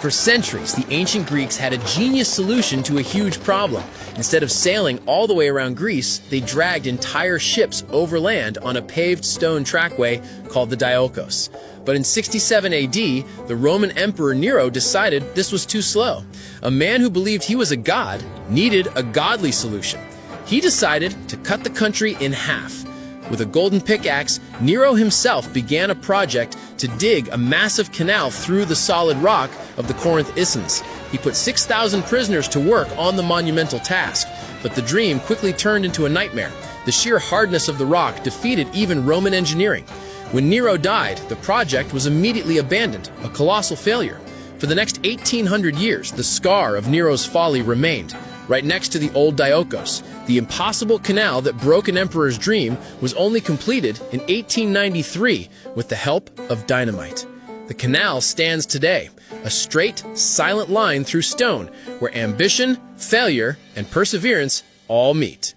For centuries, the ancient Greeks had a genius solution to a huge problem. Instead of sailing all the way around Greece, they dragged entire ships overland on a paved stone trackway called the ඩάιλκος. But in 67 AD, the Roman Emperor Nero decided this was too slow. A man who believed he was a god needed a godly solution. He decided to cut the country in half. With a golden pickaxe, Nero himself began a project to dig a massive canal through the solid rock of the Corinth Isthmus. He put 6,000 prisoners to work on the monumental task, but the dream quickly turned into a nightmare. The sheer hardness of the rock defeated even Roman engineering. When Nero died, the project was immediately abandoned, a colossal failure. For the next 1800 years, the scar of Nero's folly remained. Right next to the old ඩάιλκος, the impossible canal that broke an emperor's dream was only completed in 1893 with the help of dynamite. The canal stands today, a straight, silent line through stone where ambition, failure, and perseverance all meet.